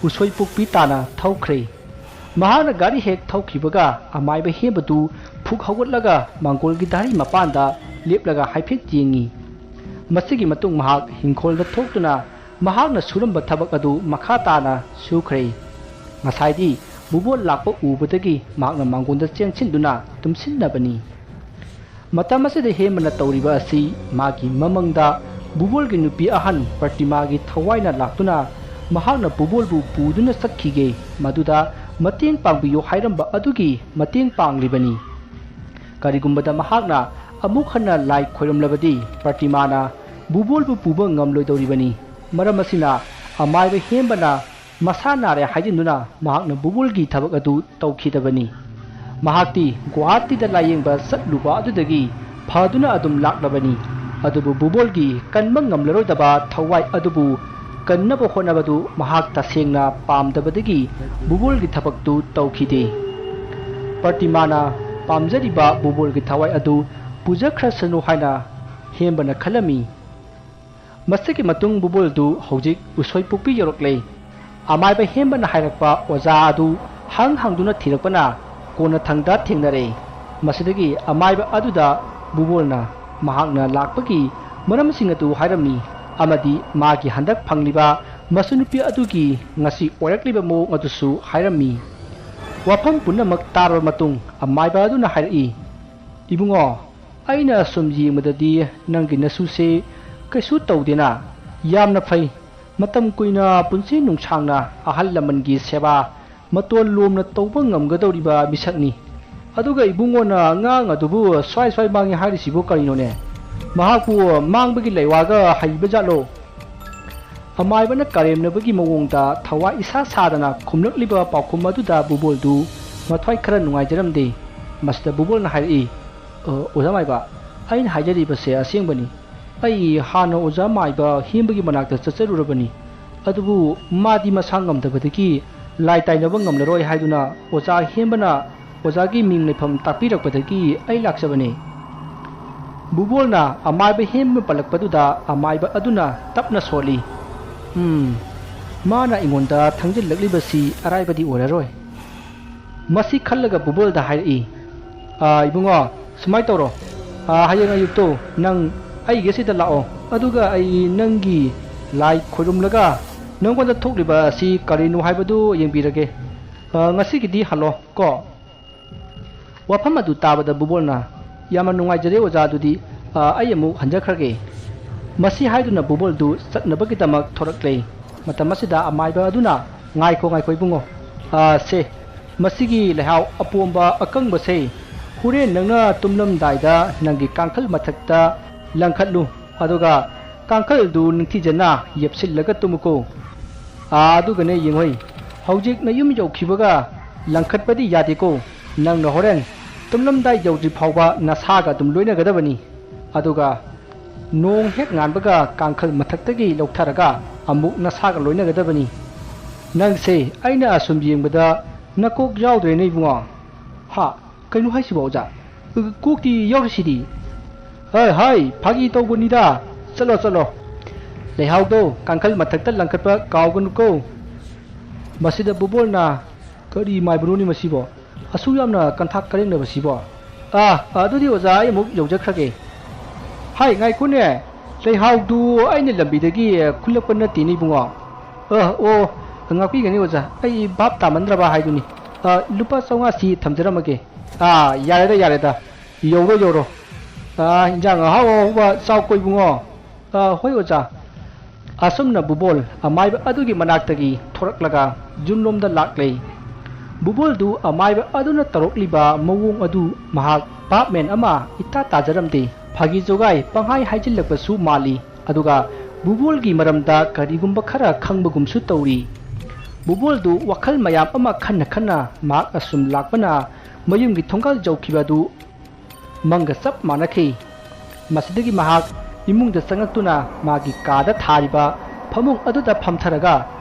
ꯎꯁꯣꯏꯄꯣꯛꯄꯤ ꯇꯥꯅ ꯊꯧꯈ꯭ꯔꯦ꯫ ꯃꯍꯥꯛꯅ ꯒꯥꯔꯤ ꯍꯦꯛ ꯊꯧꯈꯤꯕꯒ ꯑꯃꯥꯏꯕ ꯍꯦꯝꯕꯗꯨ ꯐꯨꯛ ꯍꯧꯒꯠꯂꯒ ꯃꯥꯡꯒꯣꯜꯒꯤ ꯙꯥꯔꯤ ꯃꯄꯥꯟꯗ ꯂꯦꯞꯂꯒ ꯍꯥꯏꯐꯦꯠ ꯌꯦꯡꯉꯤ꯫ ꯃꯁꯤꯒꯤ ꯃꯇꯨꯡ ꯃꯍꯥꯛ ꯍꯤꯡꯈꯣꯜꯗ ꯊꯣꯛꯇꯨꯅ ꯃꯍꯥꯛꯅ ꯁꯨꯔꯝꯕ ꯊꯕꯛ ꯑꯗꯨ ꯃꯈꯥ ꯇꯥꯅ ꯁꯨꯈ꯭ꯔꯦ꯫ ꯉꯁꯥꯏꯗꯤ ꯕꯨꯕꯣꯜ ꯂꯥꯛꯄ ꯎꯕꯗꯒꯤ ꯃꯍꯥꯛꯅ ꯃꯥꯡꯒꯣꯜꯗ ꯆꯦꯟꯁꯤꯟꯗꯨꯅ ꯇꯨꯝꯁꯤꯟꯅꯕꯅꯤ꯫ ꯃꯇꯝ ꯑꯁꯤꯗ ꯍꯦꯝꯕꯅ ꯇꯧꯔꯤꯕ ꯑꯁꯤ ꯃꯥꯒꯤ ꯃꯃꯪꯗ ꯕꯨꯕꯣꯜꯒꯤ ꯅꯨꯄꯤ ꯑꯍꯟ ꯄ꯭ꯔꯇꯤꯃꯥꯒꯤ ꯊꯋꯥꯏꯅ ꯂꯥꯛꯇꯨꯅ ꯃꯍꯥꯛꯅ ꯕꯨꯕꯣꯜꯕꯨ ꯄꯨꯗꯨꯅ ꯆꯠꯈꯤꯒꯦ, ꯃꯗꯨꯗ ꯃꯇꯦꯡ ꯄꯥꯡꯕꯤꯌꯨ ꯍꯥꯏꯔꯝꯕ ꯑꯗꯨꯒꯤ ꯃꯇꯦꯡ ꯄꯥꯡꯂꯤꯕꯅꯤ꯫ ꯀꯔꯤꯒꯨꯝꯕꯗ ꯃꯍꯥꯛꯅ ꯑꯃꯨꯛ ꯍꯟꯅ ꯂꯥꯏ ꯈꯣꯏꯔꯝꯂꯕꯗꯤ ꯄ꯭ꯔꯇꯤꯃꯥꯅ ꯕꯨꯕꯣꯜꯕꯨ ꯄꯨꯕ ꯉꯝꯂꯣꯏꯗꯧꯔꯤꯕꯅꯤ꯫ ꯃꯔꯝ ꯑꯁꯤꯅ ꯑꯃꯥꯏꯕ ꯍꯦꯝꯕꯅ ꯃꯁꯥ ꯅꯥꯔꯦ ꯍꯥꯏꯖꯤꯟꯗꯨꯅ ꯃꯍꯥꯛꯅ ꯕꯨꯕꯣꯜꯒꯤ ꯊꯕꯛ ꯑꯗꯨ ꯇꯧꯈꯤꯗꯕꯅꯤ꯫ ꯃꯍꯥꯛꯇꯤ ꯒꯨꯋꯥꯍꯥꯇꯤꯗ ꯂꯥꯏꯌꯦꯡꯕ ꯆꯠꯂꯨꯕ ꯑꯗꯨꯗꯒꯤ ꯐꯗꯨꯅ ꯑꯗꯨꯝ ꯂꯥꯛꯂꯕꯅꯤ꯫ ꯑꯗꯨꯕꯨ ꯕꯨꯕꯣꯜꯒꯤ ꯀꯟꯕ ꯉꯝꯂꯔꯣꯏꯗꯕ ꯊꯋꯥꯏ ꯑꯗꯨꯕꯨ ꯀꯟꯅꯕ ꯍꯣꯠꯅꯕꯗꯨ ꯃꯍꯥꯛ ꯇꯁꯦꯡꯅ ꯄꯥꯝꯗꯕꯗꯒꯤ ꯕꯨꯕꯣꯜꯒꯤ ꯊꯕꯛꯇꯨ ꯇꯧꯈꯤꯗꯦ꯫ ꯄ꯭ꯔꯇꯤꯃꯥꯅ ꯄꯥꯝꯖꯔꯤꯕ ꯕꯨꯕꯣꯜꯒꯤ ꯊꯋꯥꯏ ꯑꯗꯨ ꯄꯨꯖꯈ꯭ꯔꯁꯅꯨ ꯍꯥꯏꯅ ꯍꯦꯝꯕꯅ ꯈꯜꯂꯝꯃꯤ꯫ ꯃꯁꯤꯒꯤ ꯃꯇꯨꯡ ꯕꯨꯕꯣꯜꯗꯨ ꯍꯧꯖꯤꯛ ꯎꯁꯣꯏ ꯄꯣꯛꯄꯤ ꯌꯧꯔꯛꯂꯦ꯫ ꯑꯃꯥꯏꯕ ꯍꯦꯝꯕꯅ ꯍꯥꯏꯔꯛꯄ ꯑꯣꯖꯥ ꯑꯗꯨ ꯍꯥꯡꯗꯨꯅ ꯊꯤꯔꯛꯄꯅ ꯀꯣꯟꯅꯊꯪꯗ ꯊꯦꯡꯅꯔꯦ꯫ ꯃꯁꯤꯗꯒꯤ ꯑꯃꯥꯏꯕ ꯑꯗꯨꯗ ꯕꯨꯕꯣꯜꯅ ꯃꯍꯥꯛꯅ ꯂꯥꯛꯄꯒꯤ ꯃꯔꯝꯁꯤꯡ ꯑꯗꯨ ꯍꯥꯏꯔꯝꯃꯤ ꯑꯃꯗꯤ ꯃꯥꯒꯤ ꯍꯟꯗꯛ ꯐꯪꯂꯤꯕ ꯃꯁꯨꯅꯨꯄꯤ ꯑꯗꯨꯒꯤ ꯉꯁꯤ ꯑꯣꯏꯔꯛꯂꯤꯕ ꯃꯑꯣꯡ ꯑꯗꯨꯁꯨ ꯍꯥꯏꯔꯝꯃꯤ꯫ ꯋꯥꯐꯝ ꯄꯨꯝꯅꯃꯛ ꯇꯥꯔꯕ ꯃꯇꯨꯡ ꯑꯃꯥꯏꯕ ꯑꯗꯨꯅ ꯍꯥꯏꯔꯛꯏ, "ꯏꯕꯨꯡꯉꯣ, ꯑꯩꯅ ꯁꯨꯝ ꯌꯦꯡꯕꯗꯗꯤ ꯅꯪꯒꯤ ꯅꯁꯨꯁꯦ ꯀꯩꯁꯨ ꯇꯧꯗꯦꯅ, ꯌꯥꯝꯅ ꯐꯩ꯫ ꯃꯇꯝ ꯀꯨꯏꯅ ꯄꯨꯟꯁꯤ ꯅꯨꯡꯁꯥꯡꯅ ꯑꯍꯜ ꯂꯃꯟꯒꯤ ꯁꯦꯕꯥ ꯃꯇꯣꯟ ꯂꯣꯝꯅ ꯇꯧꯕ ꯉꯝꯒꯗꯧꯔꯤꯕ ꯃꯤꯁꯛꯅꯤ꯫ ꯑꯗꯨꯒ ꯏꯕꯨꯡꯉꯣꯅ ꯑꯉꯥꯡ ꯑꯗꯨꯕꯨ ꯁ꯭ꯋꯥꯏ ꯃꯥꯡꯉꯤ ꯍꯥꯏꯔꯤꯁꯤꯕꯨ ꯀꯔꯤꯅꯣꯅꯦ? ꯃꯍꯥꯛꯄꯨ ꯃꯥꯡꯕꯒꯤ ꯂꯩꯋꯥꯒ ꯍꯩꯕꯖꯥꯠꯂꯣ?" ꯑꯃꯥꯏꯕꯅ ꯀꯔꯦꯝꯅꯕꯒꯤ ꯃꯑꯣꯡꯗ ꯊꯋꯥꯏ ꯏꯁꯥ ꯁꯥꯗꯅ ꯈꯨꯝꯂꯛꯂꯤꯕ ꯄꯥꯎꯈꯨꯝ ꯑꯗꯨꯗ ꯕꯨꯕꯣꯜꯗꯨ ꯃꯊ꯭ꯋꯥꯏ ꯈꯔ ꯅꯨꯡꯉꯥꯏꯖꯔꯝꯗꯦ꯫ ꯃꯁꯤꯗ ꯕꯨꯕꯣꯜꯅ ꯍꯥꯏꯔꯛꯏ, "ꯑꯣꯖꯥ ꯃꯥꯏꯕ, ꯑꯩꯅ ꯍꯥꯏꯖꯔꯤꯕꯁꯦ ꯑꯁꯦꯡꯕꯅꯤ꯫ ꯑꯩ ꯍꯥꯟꯅ ꯑꯣꯖꯥ ꯃꯥꯏꯕ ꯍꯦꯝꯕꯒꯤ ꯃꯅꯥꯛꯇ ꯆꯠꯆꯔꯨꯔꯕꯅꯤ꯫ ꯑꯗꯨꯕꯨ ꯃꯥꯗꯤ ꯃꯁꯥ ꯉꯝꯗꯕꯗꯒꯤ ꯂꯥꯏ ꯇꯥꯏꯅꯕ ꯉꯝꯂꯔꯣꯏ ꯍꯥꯏꯗꯨꯅ ꯑꯣꯖꯥ ꯍꯦꯝꯕꯅ ꯑꯣꯖꯥꯒꯤ ꯃꯤꯡ ꯂꯩꯐꯝ ꯇꯥꯛꯄꯤꯔꯛꯄꯗꯒꯤ ꯑꯩ ꯂꯥꯛꯆꯕꯅꯤ." ꯕꯨꯕꯣꯜꯅ ꯑꯃꯥꯏꯕ ꯍꯦꯝꯕ ꯄꯜꯂꯛꯄꯗꯨꯗ ꯑꯃꯥꯏꯕ ꯑꯗꯨꯅ ꯇꯞꯅ ꯁꯣꯜꯂꯤ, "ꯃꯥꯅ ꯑꯩꯉꯣꯟꯗ ꯊꯪꯖꯤꯜꯂꯛꯂꯤꯕꯁꯤ ꯑꯔꯥꯏꯕꯗꯤ ꯑꯣꯏꯔꯔꯣꯏ." ꯃꯁꯤ ꯈꯜꯂꯒ ꯕꯨꯕꯣꯜꯗ ꯍꯥꯏꯔꯛꯏ, "ꯏꯕꯨꯡꯉꯣ, ꯁꯨꯃꯥꯏꯅ ꯇꯧꯔꯣ, ꯍꯌꯦꯡ ꯑꯌꯨꯛꯇꯣ ꯅꯪ ꯑꯩꯒꯤ ꯁꯤꯗ ꯂꯥꯛꯑꯣ, ꯑꯗꯨꯒ ꯑꯩ ꯅꯪꯒꯤ ꯂꯥꯏ ꯈꯣꯏꯔꯨꯝꯂꯒ ꯅꯪꯉꯣꯟꯗ ꯊꯣꯛꯂꯤꯕ ꯑꯁꯤ ꯀꯔꯤꯅꯣ ꯍꯥꯏꯕꯗꯨ ꯌꯦꯡꯕꯤꯔꯒꯦ꯫ ꯉꯁꯤꯒꯤꯗꯤ ꯍꯜꯂꯣ ꯀꯣ." ꯋꯥꯐꯝ ꯑꯗꯨ ꯇꯥꯕꯗ ꯕꯨꯕꯣꯜꯅ, "ꯌꯥꯝꯅ ꯅꯨꯡꯉꯥꯏꯖꯔꯦ ꯑꯣꯖꯥ, ꯑꯗꯨꯗꯤ ꯑꯩ ꯑꯃꯨꯛ ꯍꯟꯖꯈ꯭ꯔꯒꯦ." ꯃꯁꯤ ꯍꯥꯏꯗꯨꯅ ꯕꯨꯕꯣꯜꯗꯨ ꯆꯠꯅꯕꯒꯤꯗꯃꯛ ꯊꯣꯔꯛꯂꯦ꯫ ꯃꯇꯝ ꯑꯁꯤꯗ ꯑꯃꯥꯏꯕ ꯑꯗꯨꯅ, "ꯉꯥꯏꯈꯣ ꯏꯕꯨꯡꯉꯣ, ꯁꯦ ꯃꯁꯤꯒꯤ ꯂꯩꯍꯥꯎ ꯑꯄꯣꯝꯕ ꯑꯀꯪꯕꯁꯦ ꯍꯣꯔꯦꯟ ꯅꯪꯅ ꯇꯨꯝꯂꯝꯗꯥꯏꯗ ꯅꯪꯒꯤ ꯀꯥꯡꯈꯜ ꯃꯊꯛꯇ ꯂꯪꯈꯠꯂꯨ, ꯑꯗꯨꯒ ꯀꯥꯡꯈꯜꯗꯨ ꯅꯤꯡꯊꯤꯖꯅ ꯌꯦꯞꯁꯤꯜꯂꯒ ꯇꯨꯝꯃꯨꯀꯣ꯫ ꯑꯗꯨꯒꯅꯦ ꯌꯦꯡꯉꯣꯏ, ꯍꯧꯖꯤꯛ ꯅꯌꯨꯝ ꯌꯧꯈꯤꯕꯒ ꯂꯪꯈꯠꯄꯗꯤ ꯌꯥꯗꯦꯀꯣ꯫ ꯅꯪꯅ ꯍꯣꯔꯦꯟ ꯇꯨꯝꯂꯝꯗꯥꯏ ꯌꯧꯗ꯭ꯔꯤ ꯐꯥꯎꯕ ꯅꯁꯥꯒ ꯑꯗꯨꯝ ꯂꯣꯏꯅꯒꯗꯕꯅꯤ꯫ ꯑꯗꯨꯒ ꯅꯣꯡ ꯍꯦꯛ ꯉꯥꯟꯕꯒ ꯀꯥꯡꯈꯜ ꯃꯊꯛꯇꯒꯤ ꯂꯧꯊꯔꯒ ꯑꯃꯨꯛ ꯅꯁꯥꯒ ꯂꯣꯏꯅꯒꯗꯕꯅꯤ꯫ ꯅꯪꯁꯦ ꯑꯩꯅ ꯑꯁꯨꯝ ꯌꯦꯡꯕꯗ ꯅꯀꯣꯛ ꯌꯥꯎꯗ꯭ꯔꯦꯅꯦ ꯏꯕꯨꯡꯉꯣ." "ꯍꯥ, ꯀꯩꯅꯣ ꯍꯥꯏꯁꯤꯕꯣ ꯑꯣꯖꯥ? ꯀꯣꯛꯇꯤ ꯌꯥꯎꯔꯤꯁꯤꯗꯤ." "ꯍꯥꯏ, ꯐꯥꯒꯤ ꯇꯧꯕꯅꯤꯗ, ꯆꯠꯂꯣ꯫ ꯂꯩꯍꯥꯎꯗꯣ ꯀꯥꯡꯈꯜ ꯃꯊꯛꯇ ꯂꯪꯈꯠꯄ ꯀꯥꯎꯒꯅꯨꯀꯣ." ꯃꯁꯤꯗ ꯕꯨꯕꯣꯜꯅ, "ꯀꯔꯤ ꯃꯥꯏꯕꯅꯣꯅꯦ ꯃꯁꯤꯕꯣ? ꯑꯁꯨꯛ ꯌꯥꯝꯅ ꯀꯟꯊꯥꯛ ꯀꯔꯦꯝꯅꯕꯁꯤꯕꯣ? ꯑꯗꯨꯗꯤ ꯑꯣꯖꯥ ꯑꯩ ꯑꯃꯨꯛ ꯌꯧꯖꯈ꯭ꯔꯒꯦ." "ꯍꯥꯏ, ꯉꯥꯏꯈꯣꯅꯦ, ꯂꯩꯍꯥꯎꯗꯨ ꯑꯩꯅ ꯂꯝꯕꯤꯗꯒꯤ ꯈꯨꯜꯂꯛꯄ ꯅꯠꯇꯦꯅꯦ ꯏꯕꯨꯡꯉꯣ." "ꯉꯥꯛꯄꯤꯒꯅꯤ ꯑꯣꯖꯥ, ꯑꯩ ꯚꯥꯞ ꯇꯥꯃꯟꯗ꯭ꯔꯕ ꯍꯥꯏꯗꯨꯅꯤ꯫ ꯂꯨꯄꯥ 500ꯁꯤ ꯊꯝꯖꯔꯝꯃꯒꯦ." "ꯌꯥꯔꯦꯗ, ꯌꯧꯔꯣ. ꯏꯟꯖꯥꯡ ꯑꯍꯥꯎꯕ ꯆꯥꯎꯀꯣ ꯏꯕꯨꯡꯉꯣ." "ꯍꯣꯏ ꯑꯣꯖꯥ." ꯑꯁꯨꯝꯅ ꯕꯨꯕꯣꯜ ꯑꯃꯥꯏꯕ ꯑꯗꯨꯒꯤ ꯃꯅꯥꯛꯇꯒꯤ ꯊꯣꯔꯛꯂꯒ ꯌꯨꯝꯂꯣꯝꯗ ꯂꯥꯛꯂꯦ꯫ ꯕꯨꯕꯣꯜꯗꯨ ꯑꯃꯥꯏꯕ ꯑꯗꯨꯅ ꯇꯧꯔꯛꯂꯤꯕ ꯃꯑꯣꯡ ꯑꯗꯨ ꯃꯍꯥꯛ ꯚꯥꯞꯃꯦꯟ ꯑꯃ ꯏꯇꯥ ꯇꯥꯖꯔꯝꯗꯦ꯫ ꯐꯥꯒꯤ ꯖꯣꯒꯥꯏ ꯄꯪꯍꯥꯏ ꯍꯥꯏꯖꯤꯜꯂꯛꯄꯁꯨ ꯃꯥꯜꯂꯤ, ꯑꯗꯨꯒ ꯕꯨꯕꯣꯜꯒꯤ ꯃꯔꯝꯗ ꯀꯔꯤꯒꯨꯝꯕ ꯈꯔ ꯈꯪꯕꯒꯨꯝꯁꯨ ꯇꯧꯔꯤ꯫ ꯕꯨꯕꯣꯜꯗꯨ ꯋꯥꯈꯜ ꯃꯌꯥꯝ ꯑꯃ ꯈꯟꯅ ꯃꯍꯥꯛ ꯑꯁꯨꯝ ꯂꯥꯛꯄꯅ ꯃꯌꯨꯝꯒꯤ ꯊꯣꯡꯒꯥꯜ ꯌꯧꯈꯤꯕ ꯑꯗꯨ ꯃꯪꯒ ꯆꯞ ꯃꯥꯟꯅꯈꯤ꯫ ꯃꯁꯤꯗꯒꯤ ꯃꯍꯥꯛ ꯏꯃꯨꯡꯗ ꯆꯪꯉꯛꯇꯨꯅ ꯃꯥꯒꯤ ꯀꯥꯗ ꯊꯥꯔꯤꯕ ꯐꯃꯨꯡ ꯑꯗꯨꯗ ꯐꯝꯊꯔꯒ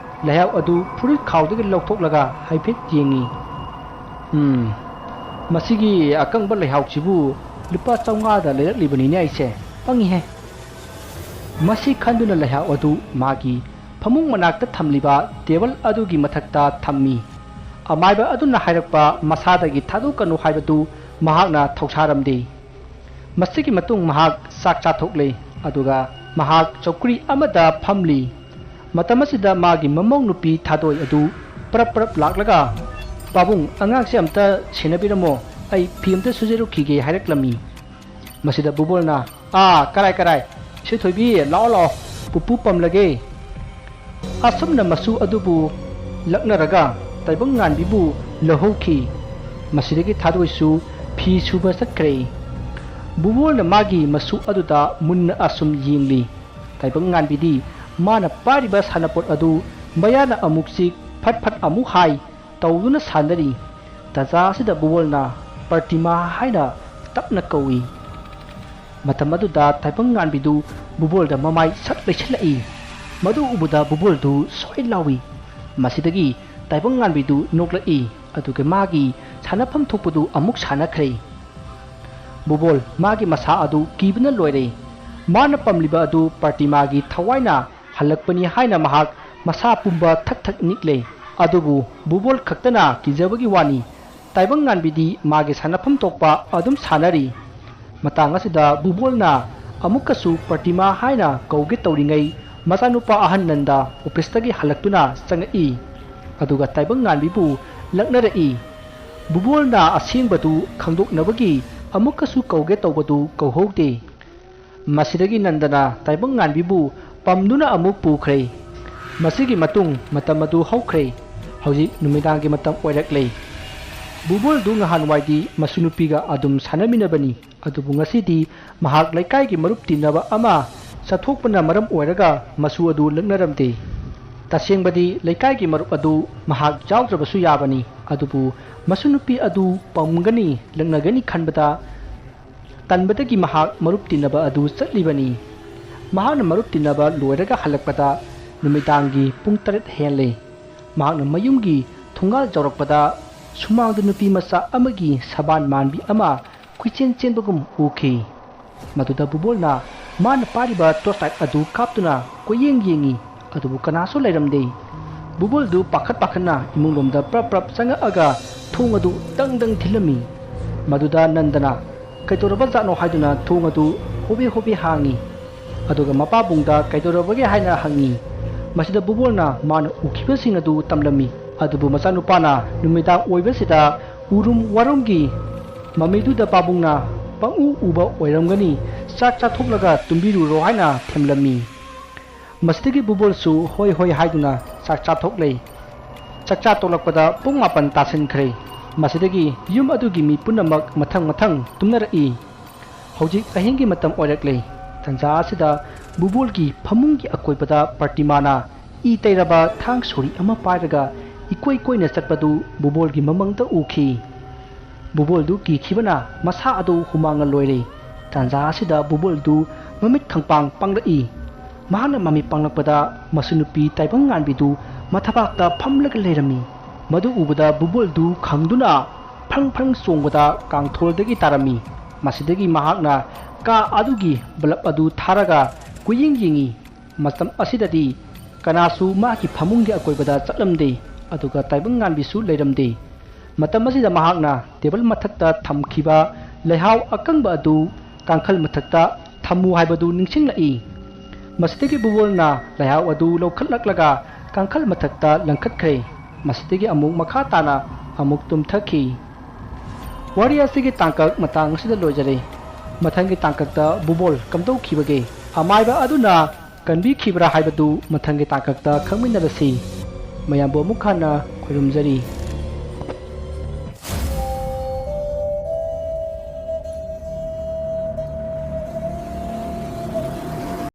ꯂꯩꯍꯥꯎ ꯑꯗꯨ ꯐꯨꯔꯤꯠ ꯈꯥꯎꯗꯒꯤ ꯂꯧꯊꯣꯛꯂꯒ ꯍꯥꯏꯐꯦꯠ ꯌꯦꯡꯉꯤ꯫ "ꯃꯁꯤꯒꯤ ꯑꯀꯪꯕ ꯂꯩꯍꯥꯎꯁꯤꯕꯨ ꯂꯨꯄꯥ 500ꯗ ꯂꯩꯔꯛꯂꯤꯕꯅꯤꯅꯦ ꯑꯩꯁꯦ, ꯄꯪꯉꯤꯍꯦ." ꯃꯁꯤ ꯈꯟꯗꯨꯅ ꯂꯩꯍꯥꯎ ꯑꯗꯨ ꯃꯥꯒꯤ ꯐꯃꯨꯡ ꯃꯅꯥꯛꯇ ꯊꯝꯂꯤꯕ ꯇꯦꯕꯜ ꯑꯗꯨꯒꯤ ꯃꯊꯛꯇ ꯊꯝꯃꯤ꯫ ꯑꯃꯥꯏꯕ ꯑꯗꯨꯅ ꯍꯥꯏꯔꯛꯄ ꯃꯁꯥꯗꯒꯤ ꯊꯥꯗꯣꯛꯀꯅꯨ ꯍꯥꯏꯕꯗꯨ ꯃꯍꯥꯛꯅ ꯊꯧꯁꯥꯔꯝꯗꯦ꯫ ꯃꯁꯤꯒꯤ ꯃꯇꯨꯡ ꯃꯍꯥꯛ ꯆꯥꯛ ꯆꯥꯊꯣꯛꯂꯦ, ꯑꯗꯨꯒ ꯃꯍꯥꯛ ꯆꯧꯀ꯭ꯔꯤ ꯑꯃꯗ ꯐꯝꯂꯤ꯫ ꯃꯇꯝ ꯑꯁꯤꯗ ꯃꯥꯒꯤ ꯃꯃꯧ ꯅꯨꯄꯤ ꯊꯥꯗꯣꯏ ꯑꯗꯨ ꯄꯔꯞ ꯂꯥꯛꯂꯒ, "ꯄꯥꯕꯨꯡ, ꯑꯉꯥꯡꯁꯦ ꯑꯝꯇ ꯁꯦꯟꯅꯕꯤꯔꯝꯃꯣ, ꯑꯩ ꯐꯤ ꯑꯝꯇ ꯁꯨꯖꯔꯨꯈꯤꯒꯦ" ꯍꯥꯏꯔꯛꯂꯝꯃꯤ꯫ ꯃꯁꯤꯗ ꯕꯨꯕꯣꯜꯅ, "ꯀꯔꯥꯏ, ꯏꯆꯦꯊꯣꯏꯕꯤ, ꯂꯥꯛꯑꯣ, ꯄꯨꯄꯨ ꯄꯝꯂꯒꯦ." ꯑꯁꯨꯝꯅ ꯃꯁꯨ ꯑꯗꯨꯕꯨ ꯂꯛꯅꯔꯒ ꯇꯥꯏꯕꯪꯉꯥꯟꯕꯤꯕꯨ ꯂꯧꯍꯧꯈꯤ꯫ ꯃꯁꯤꯗꯒꯤ ꯊꯥꯗꯣꯏꯁꯨ ꯐꯤ ꯁꯨꯕ ꯆꯠꯈ꯭ꯔꯦ꯫ ꯕꯨꯕꯣꯜꯅ ꯃꯥꯒꯤ ꯃꯁꯨ ꯑꯗꯨꯗ ꯃꯨꯟꯅ ꯑꯁꯨꯝ ꯌꯦꯡꯂꯤ꯫ ꯇꯥꯏꯕꯪꯉꯥꯟꯕꯤꯗꯤ ꯃꯥꯅ ꯄꯥꯏꯔꯤꯕ ꯁꯥꯟꯅꯄꯣꯠ ꯑꯗꯨ ꯃꯌꯥꯅ ꯑꯃꯨꯛ ꯆꯤꯛ, ꯐꯠ ꯑꯃꯨꯛ ꯍꯥꯏ ꯇꯧꯗꯨꯅ ꯁꯥꯟꯅꯔꯤ꯫ ꯇꯥꯟꯖꯥ ꯑꯁꯤꯗ ꯕꯨꯕꯣꯜꯅ ꯄ꯭ꯔꯇꯤꯃꯥ ꯍꯥꯏꯅ ꯇꯞꯅ ꯀꯧꯏ꯫ ꯃꯇꯝ ꯑꯗꯨꯗ ꯇꯥꯏꯕꯪꯉꯥꯟꯕꯤꯗꯨ ꯕꯨꯕꯣꯜꯗ ꯃꯃꯥꯏ ꯁꯠ ꯂꯩꯁꯤꯜꯂꯛꯏ꯫ ꯃꯗꯨ ꯎꯕꯗ ꯕꯨꯕꯣꯜꯗꯨ ꯁꯣꯏ ꯂꯥꯎꯏ꯫ ꯃꯁꯤꯗꯒꯤ ꯇꯥꯏꯕꯪꯉꯥꯟꯕꯤꯗꯨ ꯅꯣꯛꯂꯛꯏ, ꯑꯗꯨꯒ ꯃꯥꯒꯤ ꯁꯥꯟꯅꯐꯝ ꯊꯣꯛꯄꯗꯨ ꯑꯃꯨꯛ ꯁꯥꯟꯅꯈ꯭ꯔꯦ꯫ ꯕꯨꯕꯣꯜ ꯃꯥꯒꯤ ꯃꯁꯥ ꯑꯗꯨ ꯀꯤꯕꯅ ꯂꯣꯏꯔꯦ ꯃꯥꯅ ꯄꯥꯝꯂꯤꯕ ꯑꯗꯨ ꯄ꯭ꯔꯇꯤꯃꯥꯒꯤ ꯊꯋꯥꯏꯅ ꯍꯜꯂꯛꯄꯅꯤ ꯍꯥꯏꯅ ꯃꯍꯥꯛ ꯃꯁꯥ ꯄꯨꯝꯕ ꯊꯛ ꯊꯛ ꯅꯤꯛꯂꯦ ꯑꯗꯨꯕꯨ ꯕꯨꯕꯣꯜ ꯈꯛꯇꯅ ꯀꯤꯖꯕꯒꯤ ꯋꯥꯅꯤ ꯇꯥꯏꯕꯪ ꯉꯥꯟꯕꯤꯗꯤ ꯃꯥꯒꯤ ꯁꯥꯟꯅꯐꯝ ꯊꯣꯛꯄ ꯑꯗꯨꯝ ꯁꯥꯟꯅꯔꯤ ꯃꯇꯥꯡ ꯑꯁꯤꯗ ꯕꯨꯕꯣꯜꯅ ꯑꯃꯨꯛꯀꯁꯨ ꯄ꯭ꯔꯇꯤꯃꯥ ꯍꯥꯏꯅ ꯀꯧꯒꯦ ꯇꯧꯔꯤꯉꯩ ꯃꯆꯥꯅꯨꯄꯥ ꯑꯍꯟ ꯅꯟꯗ ꯑꯣꯐꯤꯁꯇꯒꯤ ꯍꯜꯂꯛꯇꯨꯅ ꯆꯪꯉꯛꯏ ꯑꯗꯨꯒ ꯇꯥꯏꯕꯪ ꯉꯥꯟꯕꯤꯕꯨ ꯂꯛꯅꯔꯛꯏ ꯕꯨꯕꯣꯜꯅ ꯑꯁꯦꯡꯕꯗꯨ ꯈꯪꯗꯣꯛꯅꯕꯒꯤ ꯑꯃꯨꯛꯀꯁꯨ ꯀꯧꯒꯦ ꯇꯧꯕꯗꯨ ꯀꯧꯍꯧꯗꯦ ꯃꯁꯤꯗꯒꯤ ꯅꯟꯗꯅ ꯇꯥꯏꯕꯪ ꯉꯥꯟꯕꯤꯕꯨ ꯄꯝꯗꯨꯅ ꯑꯃꯨꯛ ꯄꯨꯈ꯭ꯔꯦ ꯃꯁꯤꯒꯤ ꯃꯇꯨꯡ ꯃꯇꯝ ꯑꯗꯨ ꯍꯧꯈ꯭ꯔꯦ ꯍꯧꯖꯤꯛ ꯅꯨꯃꯤꯗꯥꯡꯒꯤ ꯃꯇꯝ ꯑꯣꯏꯔꯛꯂꯦ ꯕꯨꯕꯣꯜꯗꯨ ꯉꯍꯥꯟꯋꯥꯏꯗꯤ ꯃꯁꯨ ꯅꯨꯄꯤꯒ ꯑꯗꯨꯝ ꯁꯥꯟꯅꯃꯤꯟꯅꯕꯅꯤ ꯑꯗꯨꯕꯨ ꯉꯁꯤꯗꯤ ꯃꯍꯥꯛ ꯂꯩꯀꯥꯏꯒꯤ ꯃꯔꯨꯞ ꯇꯤꯟꯅꯕ ꯑꯃ ꯆꯠꯊꯣꯛꯄꯅ ꯃꯔꯝ ꯑꯣꯏꯔꯒ ꯃꯁꯨ ꯑꯗꯨ ꯂꯛꯅꯔꯝꯗꯦ ꯇꯁꯦꯡꯕꯗꯤ ꯂꯩꯀꯥꯏꯒꯤ ꯃꯔꯨꯞ ꯑꯗꯨ ꯃꯍꯥꯛ ꯌꯥꯎꯗ꯭ꯔꯕꯁꯨ ꯌꯥꯕꯅꯤ ꯑꯗꯨꯕꯨ ꯃꯁꯨ ꯅꯨꯄꯤ ꯑꯗꯨ ꯄꯝꯒꯅꯤ ꯂꯛꯅꯒꯅꯤ ꯈꯟꯕꯗ ꯇꯟꯕꯗꯒꯤ ꯃꯍꯥꯛ ꯃꯔꯨꯞ ꯇꯤꯟꯅꯕ ꯑꯗꯨ ꯆꯠꯂꯤꯕꯅꯤ ꯃꯍꯥꯛꯅ ꯃꯔꯨꯞ ꯇꯤꯟꯅꯕ ꯂꯣꯏꯔꯒ ꯍꯜꯂꯛꯄꯗ ꯅꯨꯃꯤꯗꯥꯡꯒꯤ ꯄꯨꯡ 8 ꯍꯦꯜꯂꯦ ꯃꯍꯥꯛꯅ ꯃꯌꯨꯝꯒꯤ ꯊꯣꯡꯒꯥꯜ ꯌꯧꯔꯛꯄꯗ ꯁꯨꯃꯥꯡꯗ ꯅꯨꯄꯤ ꯃꯆꯥ ꯑꯃꯒꯤ ꯁꯕꯥꯟ ꯃꯥꯟꯕꯤ ꯑꯃ ꯀꯨꯏꯆꯦꯟ ꯆꯦꯟꯕꯒꯨꯝ ꯎꯈꯤ ꯃꯗꯨꯗ ꯕꯨꯕꯣꯜꯅ ꯃꯥꯅ ꯄꯥꯏꯔꯤꯕ ꯇꯣꯔꯆ ꯂꯥꯏꯠ ꯑꯗꯨ ꯀꯥꯞꯇꯨꯅ ꯀꯣꯏꯌꯦꯡ ꯌꯦꯡꯉꯤ ꯑꯗꯨꯕꯨ ꯀꯅꯥꯁꯨ ꯂꯩꯔꯝꯗꯦ ꯕꯨꯕꯣꯜꯗꯨ ꯄꯥꯈꯠꯅ ꯏꯃꯨꯡꯂꯣꯝꯗ ꯄ꯭ꯔꯞ ꯆꯪꯉꯛꯑꯒ ꯊꯣꯡ ꯑꯗꯨ ꯗꯪ ꯊꯤꯜꯂꯝꯃꯤ ꯃꯗꯨꯗ ꯅꯟꯗꯅ ꯀꯩꯗꯧꯔꯕꯖꯥꯠꯅꯣ ꯍꯥꯏꯗꯨꯅ ꯊꯣꯡ ꯑꯗꯨ ꯍꯣꯕꯦ ꯍꯥꯡꯉꯤ ꯑꯗꯨꯒ ꯃꯄꯥꯕꯨꯡꯗ ꯀꯩꯗꯧꯔꯕꯒꯦ ꯍꯥꯏꯅ ꯍꯪꯉꯤ ꯃꯁꯤꯗ ꯕꯨꯕꯣꯜꯅ ꯃꯥꯅ ꯎꯈꯤꯕꯁꯤꯡ ꯑꯗꯨ ꯇꯝꯂꯝꯃꯤ ꯑꯗꯨꯕꯨ ꯃꯆꯥꯅꯨꯄꯥꯅ ꯅꯨꯃꯤꯗꯥꯡ ꯑꯣꯏꯕꯁꯤꯗ ꯎꯔꯨꯝ ꯋꯥꯔꯨꯝꯒꯤ ꯃꯃꯤꯗꯨꯗ ꯄꯥꯕꯨꯡꯅ ꯄꯪꯎ ꯎꯕ ꯑꯣꯏꯔꯝꯒꯅꯤ ꯆꯥꯛ ꯆꯥꯊꯣꯛꯂꯒ ꯇꯨꯝꯕꯤꯔꯨꯔꯣ ꯍꯥꯏꯅ ꯊꯦꯝꯂꯝꯃꯤ ꯃꯁꯤꯗꯒꯤ ꯕꯨꯕꯣꯜꯁꯨ ꯍꯣꯏ ꯍꯥꯏꯗꯨꯅ ꯆꯥꯛ ꯆꯥꯊꯣꯛꯂꯦ ꯆꯥꯛꯆꯥ ꯇꯣꯛꯂꯛꯄꯗ ꯄꯨꯡ 9 ꯇꯥꯁꯤꯟꯈ꯭ꯔꯦ ꯃꯁꯤꯗꯒꯤ ꯌꯨꯝ ꯑꯗꯨꯒꯤ ꯃꯤ ꯄꯨꯝꯅꯃꯛ ꯃꯊꯪ ꯇꯨꯝꯅꯔꯛꯏ ꯍꯧꯖꯤꯛ ꯑꯍꯤꯡꯒꯤ ꯃꯇꯝ ꯑꯣꯏꯔꯛꯂꯦ ꯇꯟꯖꯥ ꯑꯁꯤꯗ ꯕꯨꯕꯣꯜꯒꯤ ꯐꯃꯨꯡꯒꯤ ꯑꯀꯣꯏꯕꯗ ꯄ꯭ꯔꯇꯤꯃꯥꯅ ꯏ ꯇꯩꯔꯕ ꯊꯥꯡ ꯁꯣꯔꯤ ꯑꯃ ꯄꯥꯏꯔꯒ ꯏꯀꯣꯏ ꯀꯣꯏꯅ ꯆꯠꯄꯗꯨ ꯕꯨꯕꯣꯜꯒꯤ ꯃꯃꯪꯗ ꯎꯈꯤ ꯕꯨꯕꯣꯜꯗꯨ ꯀꯤꯈꯤꯕꯅ ꯃꯁꯥ ꯑꯗꯨ ꯍꯨꯃꯥꯡꯅ ꯂꯣꯏꯔꯦ ꯇꯟꯖꯥ ꯑꯁꯤꯗ ꯕꯨꯕꯣꯜꯗꯨ ꯃꯃꯤꯠ ꯈꯪꯄꯥꯡ ꯄꯥꯡꯂꯛꯏ ꯃꯍꯥꯛꯅ ꯃꯃꯤꯠ ꯄꯥꯡꯂꯛꯄꯗ ꯃꯁꯨ ꯅꯨꯄꯤ ꯇꯥꯏꯕꯪ ꯉꯥꯟꯕꯤꯗꯨ ꯃꯊꯕꯥꯛꯇ ꯐꯝꯂꯒ ꯂꯩꯔꯝꯃꯤ ꯃꯗꯨ ꯎꯕꯗ ꯕꯨꯕꯣꯜꯗꯨ ꯈꯪꯗꯨꯅ ꯐ꯭ꯔꯪ ꯆꯣꯡꯕꯗ ꯀꯥꯡꯊꯣꯜꯗꯒꯤ ꯇꯥꯔꯝꯃꯤ ꯃꯁꯤꯗꯒꯤ ꯃꯍꯥꯛꯅ ꯀꯥ ꯑꯗꯨꯒꯤ ꯕꯂꯞ ꯑꯗꯨ ꯊꯥꯔꯒ ꯀꯨꯌꯦꯡ ꯌꯦꯡꯉꯤ ꯃꯇꯝ ꯑꯁꯤꯗꯗꯤ ꯀꯅꯥꯁꯨ ꯃꯥꯒꯤ ꯐꯃꯨꯡꯒꯤ ꯑꯀꯣꯏꯕꯗ ꯆꯠꯂꯝꯗꯦ ꯑꯗꯨꯒ ꯇꯥꯏꯕꯪ ꯉꯥꯟꯕꯤꯁꯨ ꯂꯩꯔꯝꯗꯦ ꯃꯇꯝ ꯑꯁꯤꯗ ꯃꯍꯥꯛꯅ ꯇꯦꯕꯜ ꯃꯊꯛꯇ ꯊꯝꯈꯤꯕ ꯂꯩꯍꯥꯎ ꯑꯀꯪꯕ ꯑꯗꯨ ꯀꯥꯡꯈꯜ ꯃꯊꯛꯇ ꯊꯝꯃꯨ ꯍꯥꯏꯕꯗꯨ ꯅꯤꯡꯁꯤꯡꯂꯛꯏ ꯃꯁꯤꯗꯒꯤ ꯕꯨꯕꯣꯜꯅ ꯂꯩꯍꯥꯎ ꯑꯗꯨ ꯂꯧꯈꯠꯂꯛꯂꯒ ꯀꯥꯡꯈꯜ ꯃꯊꯛꯇ ꯂꯪꯈꯠꯈ꯭ꯔꯦ ꯃꯁꯤꯗꯒꯤ ꯑꯃꯨꯛ ꯃꯈꯥ ꯇꯥꯅ ꯑꯃꯨꯛ ꯇꯨꯝꯊꯈꯤ ꯋꯥꯔꯤ ꯑꯁꯤꯒꯤ ꯇꯥꯡꯀꯛ ꯃꯇꯥꯡ ꯑꯁꯤꯗ ꯂꯣꯏꯖꯔꯦ ꯃꯊꯪꯒꯤ ꯇꯥꯡꯀꯛꯇ ꯕꯨꯕꯣꯜ ꯀꯝꯗꯧꯈꯤꯕꯒꯦ ꯑꯃꯥꯏꯕ ꯑꯗꯨꯅ ꯀꯟꯕꯤꯈꯤꯕ꯭ꯔꯥ ꯍꯥꯏꯕꯗꯨ ꯃꯊꯪꯒꯤ ꯇꯥꯡꯀꯛꯇ ꯈꯪꯃꯤꯟꯅꯔꯁꯤ ꯃꯌꯥꯝꯕꯨ ꯑꯃꯨꯛ ꯍꯟꯅ ꯈꯨꯔꯨꯝꯖꯔꯤ